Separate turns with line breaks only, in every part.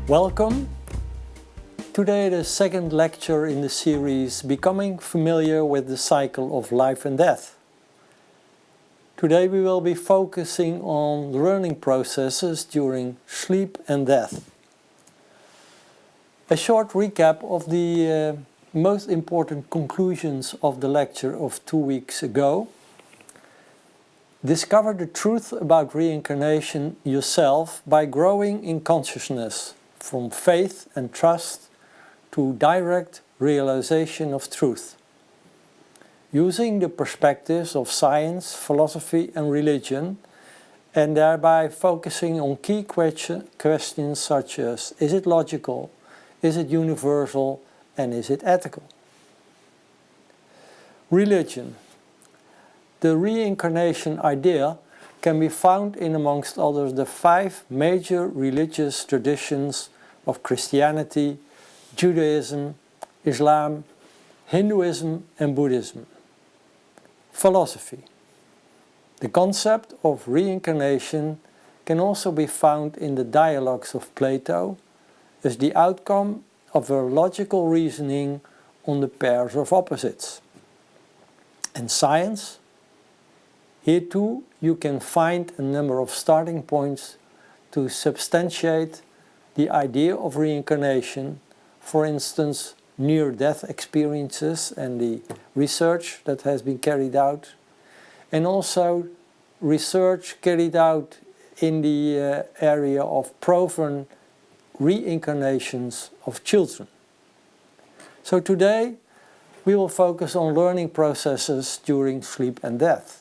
Welcome. Today the second lecture in the series Becoming Familiar with the Cycle of Life and Death. Today we will be focusing on learning processes during sleep and death. A short recap of the most important conclusions of the lecture of 2 weeks ago. Discover the truth about reincarnation yourself by growing in consciousness, from faith and trust to direct realization of truth. Using the perspectives of science, philosophy and religion, and thereby focusing on key questions such as: is it logical, is it universal, and is it ethical? Religion. The reincarnation idea can be found in, amongst others, the 5 major religious traditions of Christianity, Judaism, Islam, Hinduism and Buddhism. Philosophy. The concept of reincarnation can also be found in the dialogues of Plato as the outcome of a logical reasoning on the pairs of opposites. And science. Here too you can find a number of starting points to substantiate the idea of reincarnation, for instance near-death experiences and the research that has been carried out, and also research carried out in the area of proven reincarnations of children. So today we will focus on learning processes during sleep and death.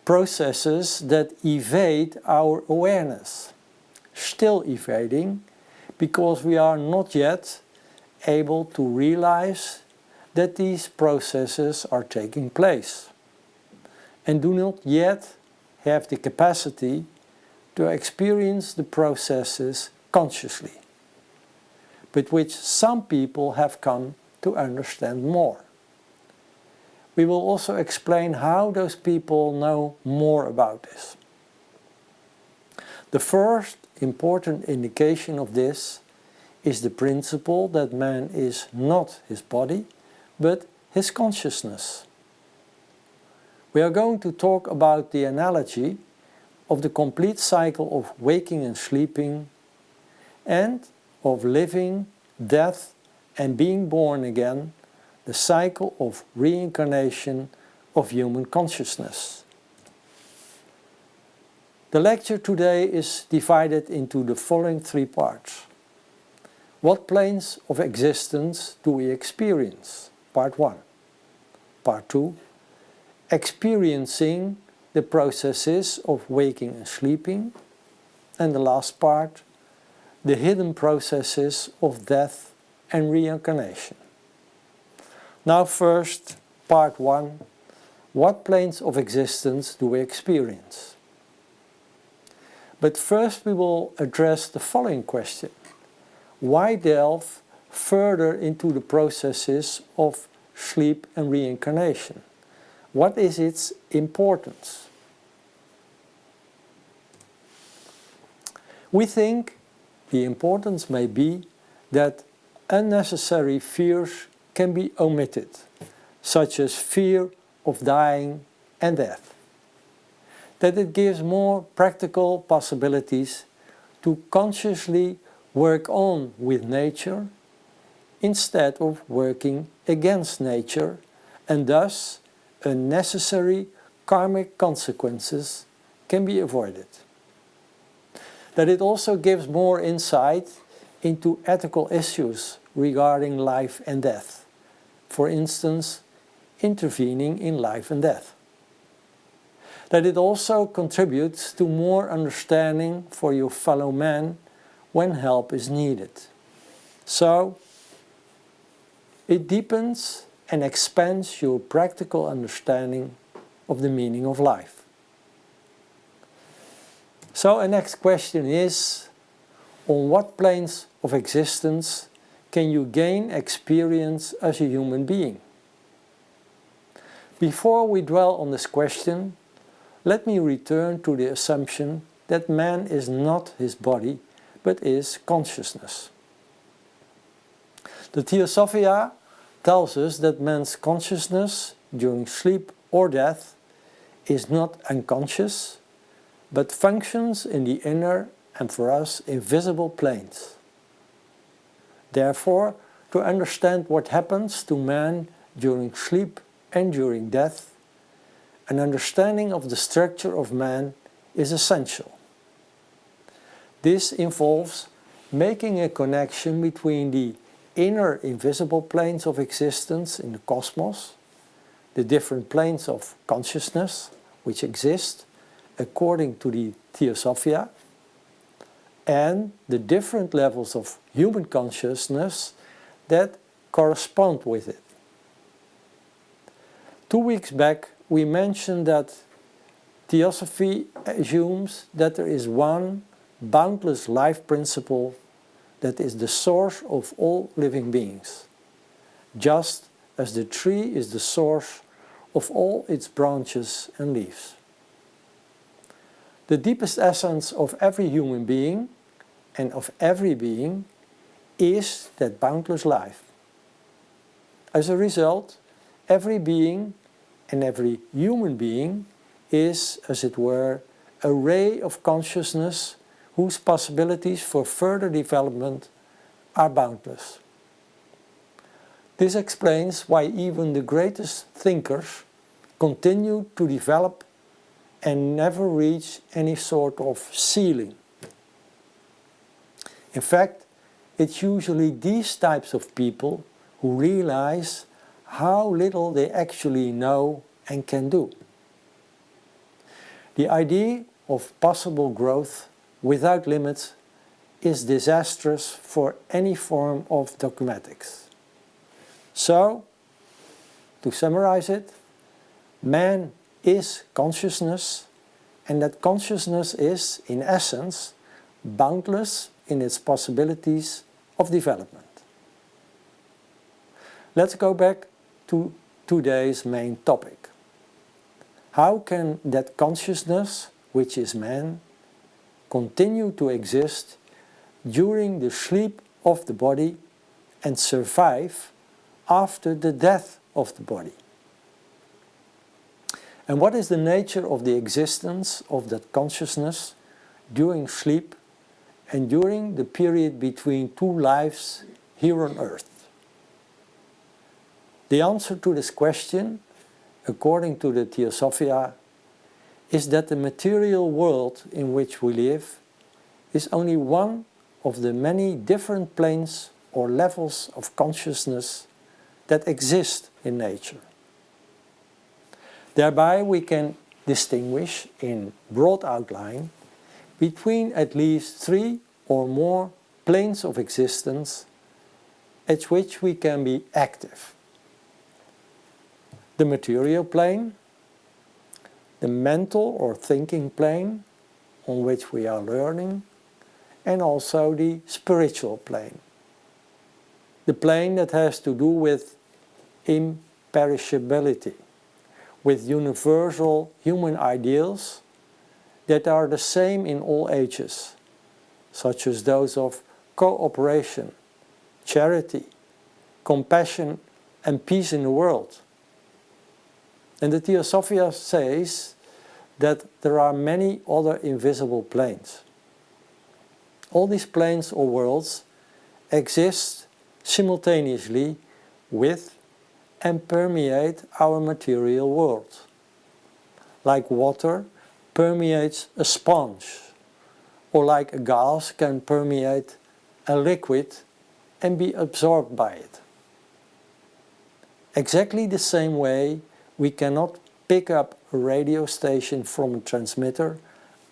Processes that evade our awareness, still evading, because we are not yet able to realize that these processes are taking place, and do not yet have the capacity to experience the processes consciously, but which some people have come to understand more. We will also explain how those people know more about this. The first important indication of this is the principle that man is not his body, but his consciousness. We are going to talk about the analogy of the complete cycle of waking and sleeping, and of living, death and being born again, the cycle of reincarnation of human consciousness. The lecture today is divided into the following 3 parts. What planes of existence do we experience? Part 1. Part 2. Experiencing the processes of waking and sleeping. And the last part, the hidden processes of death and reincarnation. Now first, part 1. What planes of existence do we experience? But first we will address the following question. Why delve further into the processes of sleep and reincarnation? What is its importance? We think the importance may be that unnecessary fears can be omitted, such as fear of dying and death. That it gives more practical possibilities to consciously work on with nature instead of working against nature, and thus unnecessary karmic consequences can be avoided. That it also gives more insight into ethical issues regarding life and death. For instance, intervening in life and death. That it also contributes to more understanding for your fellow man when help is needed. So, it deepens and expands your practical understanding of the meaning of life. So, a next question is, on what planes of existence can you gain experience as a human being? Before we dwell on this question, let me return to the assumption that man is not his body, but is consciousness. The Theosophia tells us that man's consciousness during sleep or death is not unconscious, but functions in the inner and for us invisible planes. Therefore, to understand what happens to man during sleep and during death, an understanding of the structure of man is essential. This involves making a connection between the inner invisible planes of existence in the cosmos, the different planes of consciousness which exist according to the Theosophia, and the different levels of human consciousness that correspond with it. 2 weeks back we mentioned that Theosophy assumes that there is one boundless life principle that is the source of all living beings, just as the tree is the source of all its branches and leaves. The deepest essence of every human being and of every being is that boundless life. As a result, every being and every human being is, as it were, a ray of consciousness whose possibilities for further development are boundless. This explains why even the greatest thinkers continue to develop and never reach any sort of ceiling. In fact, it's usually these types of people who realize how little they actually know and can do. The idea of possible growth without limits is disastrous for any form of dogmatics. So, to summarize it, man is consciousness, and that consciousness is, in essence, boundless in its possibilities of development. Let's go back to today's main topic. How can that consciousness, which is man, continue to exist during the sleep of the body and survive after the death of the body? And what is the nature of the existence of that consciousness during sleep and during the period between two lives here on earth? The answer to this question, according to the Theosophia, is that the material world in which we live is only one of the many different planes or levels of consciousness that exist in nature. Thereby we can distinguish in broad outline between at least 3 or more planes of existence at which we can be active. The material plane, the mental or thinking plane on which we are learning, and also the spiritual plane. The plane that has to do with imperishability, with universal human ideals that are the same in all ages, such as those of cooperation, charity, compassion and peace in the world. And the Theosophia says that there are many other invisible planes. All these planes or worlds exist simultaneously with and permeate our material world, like water permeates a sponge, or like a gas can permeate a liquid and be absorbed by it. Exactly the same way we cannot pick up a radio station from a transmitter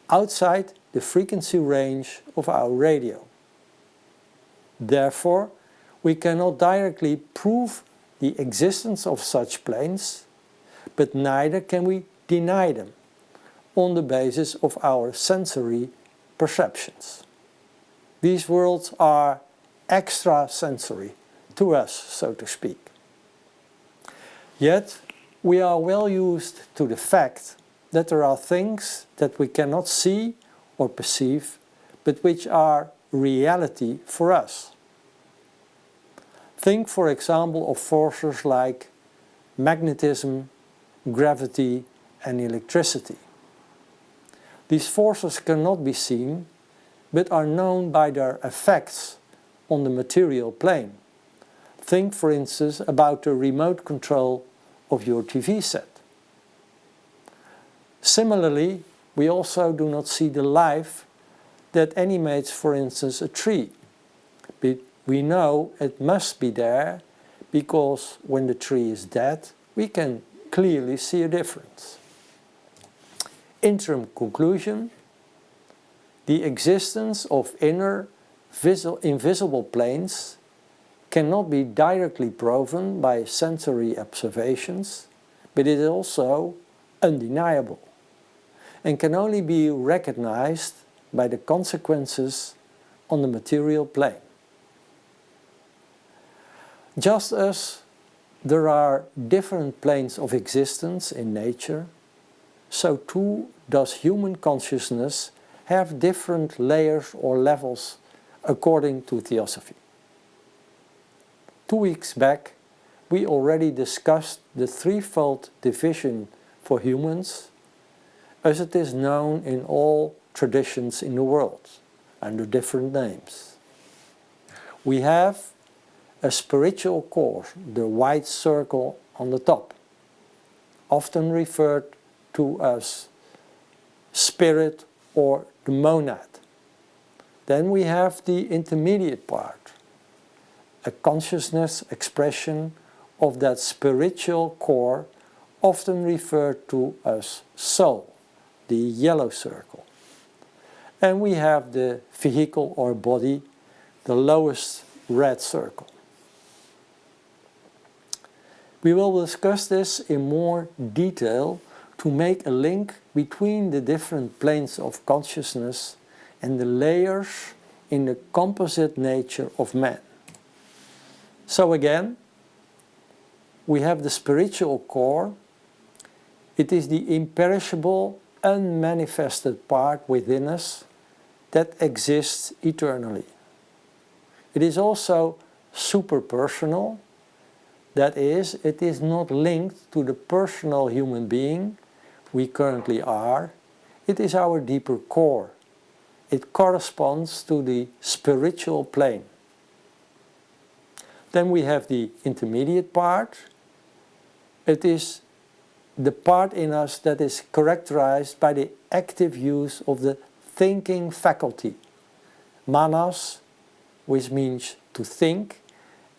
outside the frequency range of our radio. Therefore, we cannot directly prove the existence of such planes, but neither can we deny them on the basis of our sensory perceptions. These worlds are extrasensory to us, so to speak. Yet, we are well used to the fact that there are things that we cannot see or perceive, but which are reality for us. Think, for example, of forces like magnetism, gravity and electricity. These forces cannot be seen, but are known by their effects on the material plane. Think, for instance, about the remote control of your TV set. Similarly, we also do not see the life that animates, for instance, a tree. But we know it must be there because when the tree is dead, we can clearly see a difference. Interim conclusion: the existence of inner invisible planes cannot be directly proven by sensory observations, but it is also undeniable and can only be recognized by the consequences on the material plane. Just as there are different planes of existence in nature, so too does human consciousness have different layers or levels according to Theosophy. 2 weeks back, we already discussed the threefold division for humans, as it is known in all traditions in the world, under different names. We have a spiritual core, the white circle on the top, often referred to as spirit or the monad. Then we have the intermediate part, a consciousness expression of that spiritual core, often referred to as soul, the yellow circle. And we have the vehicle or body, the lowest red circle. We will discuss this in more detail to make a link between the different planes of consciousness and the layers in the composite nature of man. So again, we have the spiritual core. It is the imperishable, unmanifested part within us that exists eternally. It is also superpersonal. That is, it is not linked to the personal human being we currently are. It is our deeper core. It corresponds to the spiritual plane. Then we have the intermediate part. It is the part in us that is characterized by the active use of the thinking faculty. Manas, which means to think,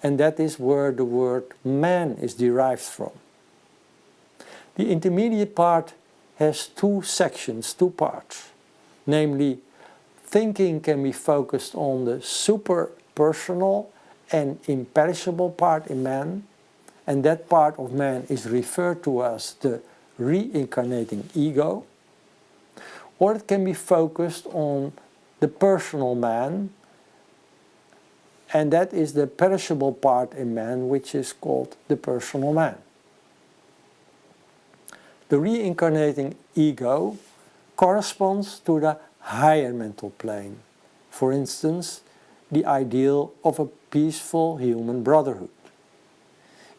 and that is where the word man is derived from. The intermediate part has two sections, two parts. Namely, thinking can be focused on the superpersonal and imperishable part in man, and that part of man is referred to as the reincarnating ego. Or it can be focused on the personal man, and that is the perishable part in man, which is called the personal man. The reincarnating ego corresponds to the higher mental plane. For instance, the ideal of a peaceful human brotherhood.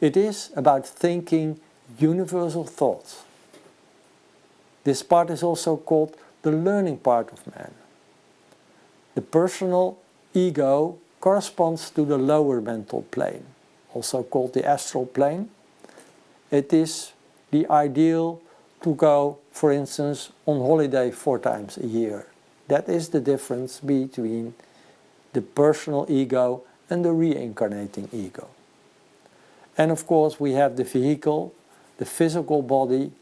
It is about thinking universal thoughts. This part is also called the learning part of man. The personal ego corresponds to the lower mental plane, also called the astral plane. It is the ideal to go, for instance, on holiday 4 times a year. That is the difference between the personal ego and the reincarnating ego. And of course we have the vehicle, the physical body,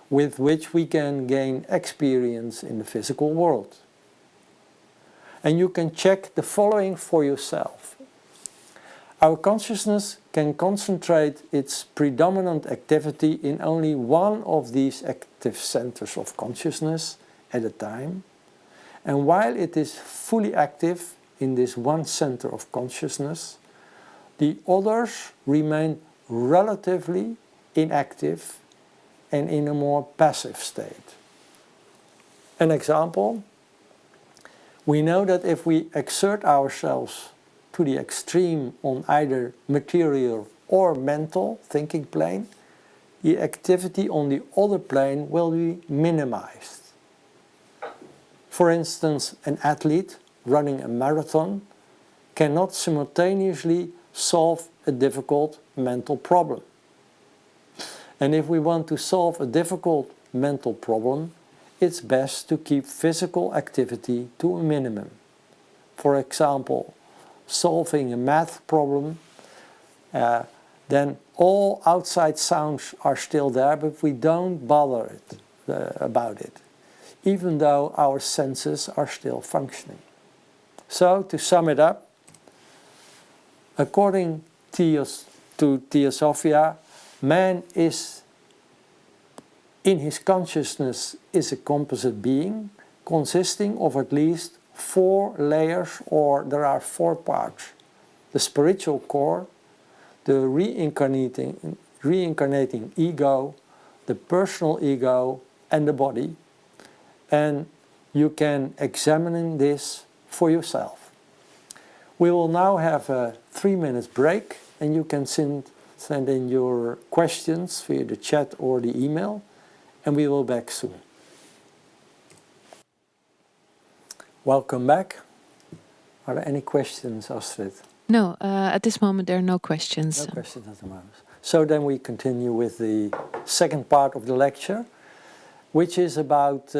with which we can gain experience in the physical world. And you can check the following for yourself. Our consciousness can concentrate its predominant activity in only one of these active centers of consciousness at a time. And while it is fully active in this one center of consciousness, the others remain relatively inactive and in a more passive state. An example: We know that if we exert ourselves to the extreme on either material or mental thinking plane, the activity on the other plane will be minimized. For instance, an athlete running a marathon cannot simultaneously solve a difficult mental problem. And if we want to solve a difficult mental problem, it's best to keep physical activity to a minimum. For example, solving a math problem, then all outside sounds are still there, but we don't bother about it, even though our senses are still functioning. So, to sum it up, according to Theosophical, man is, in his consciousness, is a composite being consisting of at least 4 layers, or there are 4 parts. The spiritual core, the reincarnating ego, the personal ego, and the body. And you can examine this for yourself. We will now have a 3-minute break, and you can send in your questions via the chat or the email, and we will be back soon. Welcome back. Are there any questions, Astrid?
No, at this moment there are no questions.
No questions at the moment. So then we continue with the second part of the lecture, which is about